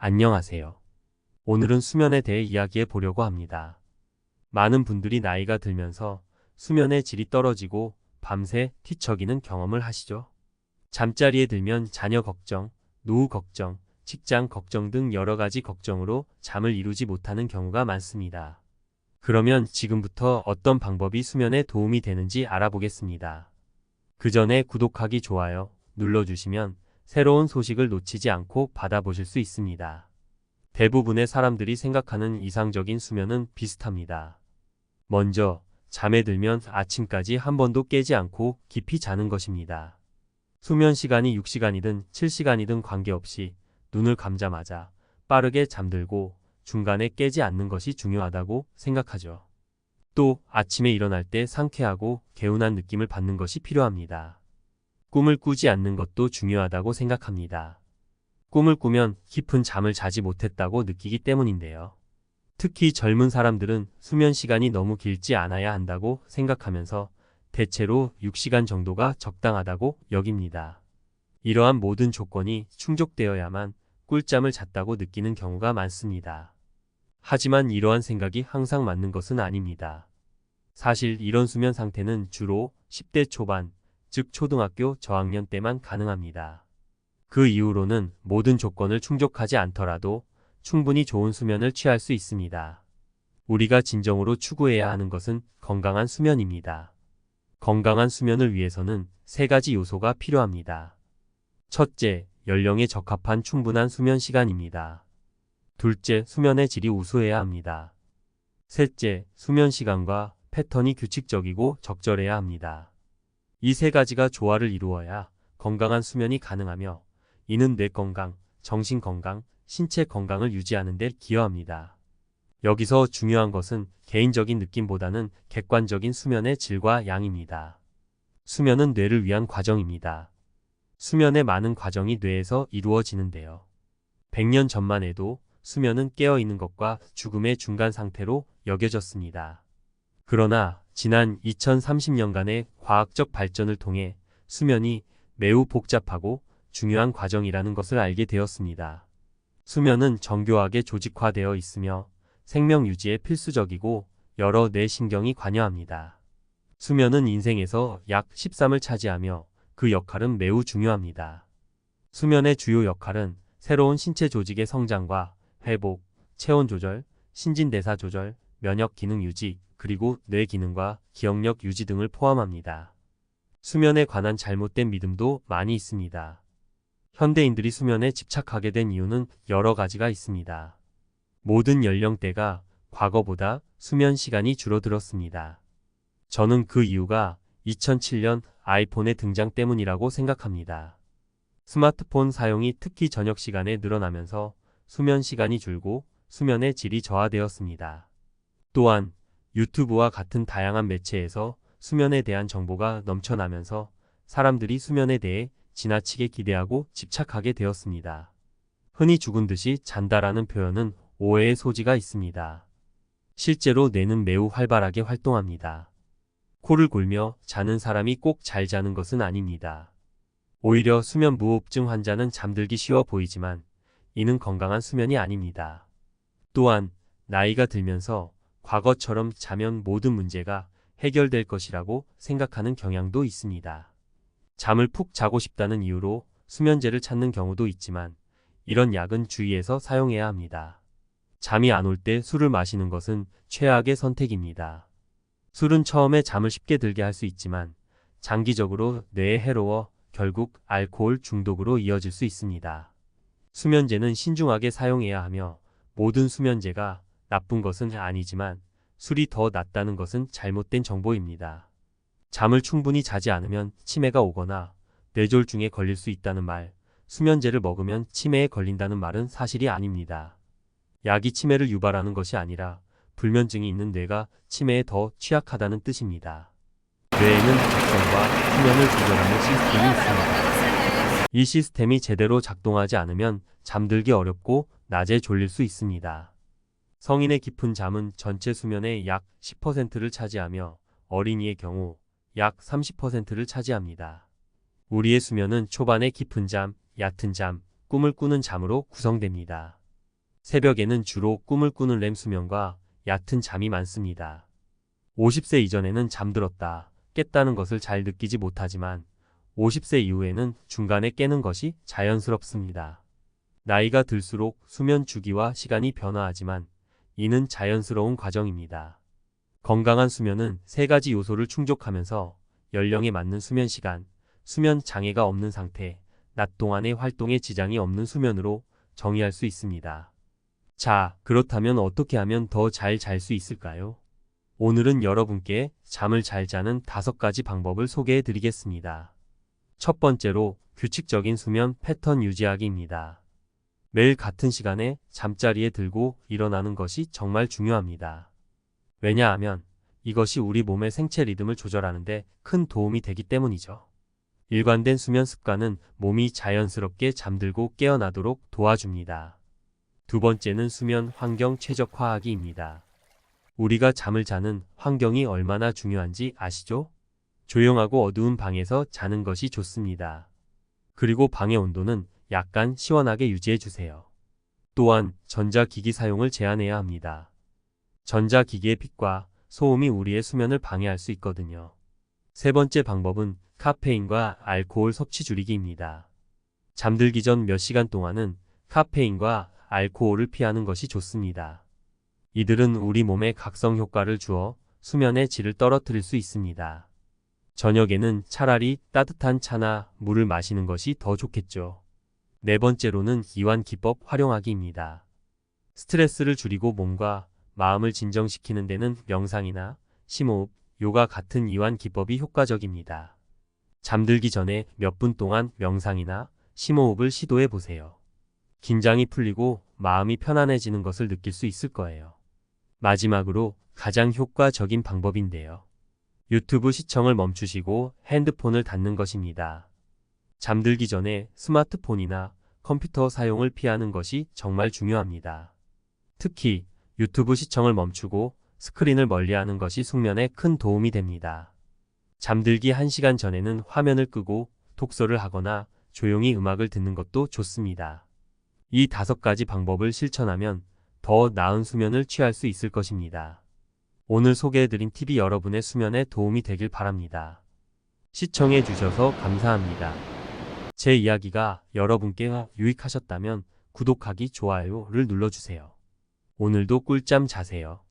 안녕하세요. 오늘은 수면에 대해 이야기해 보려고 합니다. 많은 분들이 나이가 들면서 수면의 질이 떨어지고 밤새 뒤척이는 경험을 하시죠. 잠자리에 들면 자녀 걱정, 노후 걱정, 직장 걱정 등 여러 가지 걱정으로 잠을 이루지 못하는 경우가 많습니다. 그러면 지금부터 어떤 방법이 수면에 도움이 되는지 알아보겠습니다. 그 전에 구독하기, 좋아요 눌러주시면 새로운 소식을 놓치지 않고 받아보실 수 있습니다. 대부분의 사람들이 생각하는 이상적인 수면은 비슷합니다. 먼저, 잠에 들면 아침까지 한 번도 깨지 않고 깊이 자는 것입니다. 수면 시간이 6시간이든 7시간이든 관계없이 눈을 감자마자 빠르게 잠들고 중간에 깨지 않는 것이 중요하다고 생각하죠. 또 아침에 일어날 때 상쾌하고 개운한 느낌을 받는 것이 필요합니다. 꿈을 꾸지 않는 것도 중요하다고 생각합니다. 꿈을 꾸면 깊은 잠을 자지 못했다고 느끼기 때문인데요. 특히 젊은 사람들은 수면 시간이 너무 길지 않아야 한다고 생각하면서 대체로 6시간 정도가 적당하다고 여깁니다. 이러한 모든 조건이 충족되어야만 꿀잠을 잤다고 느끼는 경우가 많습니다. 하지만 이러한 생각이 항상 맞는 것은 아닙니다. 사실 이런 수면 상태는 주로 10대 초반, 즉 초등학교 저학년 때만 가능합니다. 그 이후로는 모든 조건을 충족하지 않더라도 충분히 좋은 수면을 취할 수 있습니다. 우리가 진정으로 추구해야 하는 것은 건강한 수면입니다. 건강한 수면을 위해서는 세 가지 요소가 필요합니다. 첫째, 연령에 적합한 충분한 수면 시간입니다. 둘째, 수면의 질이 우수해야 합니다. 셋째, 수면 시간과 패턴이 규칙적이고 적절해야 합니다. 이 세 가지가 조화를 이루어야 건강한 수면이 가능하며 이는 뇌 건강, 정신 건강, 신체 건강을 유지하는 데 기여합니다. 여기서 중요한 것은 개인적인 느낌보다는 객관적인 수면의 질과 양입니다. 수면은 뇌를 위한 과정입니다. 수면의 많은 과정이 뇌에서 이루어지는데요. 100년 전만 해도 수면은 깨어있는 것과 죽음의 중간 상태로 여겨졌습니다. 그러나 지난 2030년간의 과학적 발전을 통해 수면이 매우 복잡하고 중요한 과정이라는 것을 알게 되었습니다. 수면은 정교하게 조직화되어 있으며 생명 유지에 필수적이고 여러 뇌신경이 관여합니다. 수면은 인생에서 약 13을 차지하며 그 역할은 매우 중요합니다. 수면의 주요 역할은 새로운 신체 조직의 성장과 회복, 체온 조절, 신진대사 조절, 면역 기능 유지, 그리고 뇌 기능과 기억력 유지 등을 포함합니다. 수면에 관한 잘못된 믿음도 많이 있습니다. 현대인들이 수면에 집착하게 된 이유는 여러 가지가 있습니다. 모든 연령대가 과거보다 수면 시간이 줄어들었습니다. 저는 그 이유가 2007년 아이폰의 등장 때문이라고 생각합니다. 스마트폰 사용이 특히 저녁 시간에 늘어나면서 수면 시간이 줄고 수면의 질이 저하되었습니다. 또한 유튜브와 같은 다양한 매체에서 수면에 대한 정보가 넘쳐나면서 사람들이 수면에 대해 지나치게 기대하고 집착하게 되었습니다. 흔히 죽은 듯이 잔다라는 표현은 오해의 소지가 있습니다. 실제로 뇌는 매우 활발하게 활동합니다. 코를 골며 자는 사람이 꼭 잘 자는 것은 아닙니다. 오히려 수면 무호흡증 환자는 잠들기 쉬워 보이지만 이는 건강한 수면이 아닙니다. 또한 나이가 들면서 과거처럼 자면 모든 문제가 해결될 것이라고 생각하는 경향도 있습니다. 잠을 푹 자고 싶다는 이유로 수면제를 찾는 경우도 있지만 이런 약은 주의해서 사용해야 합니다. 잠이 안 올 때 술을 마시는 것은 최악의 선택입니다. 술은 처음에 잠을 쉽게 들게 할 수 있지만 장기적으로 뇌에 해로워 결국 알코올 중독으로 이어질 수 있습니다. 수면제는 신중하게 사용해야 하며 모든 수면제가 나쁜 것은 아니지만 술이 더 낫다는 것은 잘못된 정보입니다. 잠을 충분히 자지 않으면 치매가 오거나 뇌졸중에 걸릴 수 있다는 말, 수면제를 먹으면 치매에 걸린다는 말은 사실이 아닙니다. 약이 치매를 유발하는 것이 아니라 불면증이 있는 뇌가 치매에 더 취약하다는 뜻입니다. 뇌에는 각성과 수면을 조절하는 시스템이 있습니다. 이 시스템이 제대로 작동하지 않으면 잠들기 어렵고 낮에 졸릴 수 있습니다. 성인의 깊은 잠은 전체 수면의 약 10%를 차지하며 어린이의 경우 약 30%를 차지합니다. 우리의 수면은 초반에 깊은 잠, 얕은 잠, 꿈을 꾸는 잠으로 구성됩니다. 새벽에는 주로 꿈을 꾸는 렘 수면과 얕은 잠이 많습니다. 50세 이전에는 잠들었다, 깼다는 것을 잘 느끼지 못하지만 50세 이후에는 중간에 깨는 것이 자연스럽습니다. 나이가 들수록 수면 주기와 시간이 변화하지만 이는 자연스러운 과정입니다. 건강한 수면은 세 가지 요소를 충족하면서 연령에 맞는 수면 시간, 수면 장애가 없는 상태, 낮 동안의 활동에 지장이 없는 수면으로 정의할 수 있습니다. 자, 그렇다면 어떻게 하면 더 잘 잘 수 있을까요? 오늘은 여러분께 잠을 잘 자는 5가지 방법을 소개해 드리겠습니다. 첫 번째로 규칙적인 수면 패턴 유지하기입니다. 매일 같은 시간에 잠자리에 들고 일어나는 것이 정말 중요합니다. 왜냐하면 이것이 우리 몸의 생체 리듬을 조절하는 데 큰 도움이 되기 때문이죠. 일관된 수면 습관은 몸이 자연스럽게 잠들고 깨어나도록 도와줍니다. 두 번째는 수면 환경 최적화하기입니다. 우리가 잠을 자는 환경이 얼마나 중요한지 아시죠? 조용하고 어두운 방에서 자는 것이 좋습니다. 그리고 방의 온도는 약간 시원하게 유지해 주세요. 또한 전자기기 사용을 제한해야 합니다. 전자기기의 빛과 소음이 우리의 수면을 방해할 수 있거든요. 세 번째 방법은 카페인과 알코올 섭취 줄이기입니다. 잠들기 전 몇 시간 동안은 카페인과 알코올을 피하는 것이 좋습니다. 이들은 우리 몸에 각성 효과를 주어 수면의 질을 떨어뜨릴 수 있습니다. 저녁에는 차라리 따뜻한 차나 물을 마시는 것이 더 좋겠죠. 네 번째로는 이완 기법 활용하기입니다. 스트레스를 줄이고 몸과 마음을 진정시키는 데는 명상이나 심호흡, 요가 같은 이완 기법이 효과적입니다. 잠들기 전에 몇 분 동안 명상이나 심호흡을 시도해 보세요. 긴장이 풀리고 마음이 편안해지는 것을 느낄 수 있을 거예요. 마지막으로 가장 효과적인 방법인데요. 유튜브 시청을 멈추시고 핸드폰을 닫는 것입니다. 잠들기 전에 스마트폰이나 컴퓨터 사용을 피하는 것이 정말 중요합니다. 특히 유튜브 시청을 멈추고 스크린을 멀리하는 것이 숙면에 큰 도움이 됩니다. 잠들기 1시간 전에는 화면을 끄고 독서를 하거나 조용히 음악을 듣는 것도 좋습니다. 이 5가지 방법을 실천하면 더 나은 수면을 취할 수 있을 것입니다. 오늘 소개해드린 팁이 여러분의 수면에 도움이 되길 바랍니다. 시청해 주셔서 감사합니다. 제 이야기가 여러분께 유익하셨다면 구독하기, 좋아요를 눌러주세요. 오늘도 꿀잠 자세요.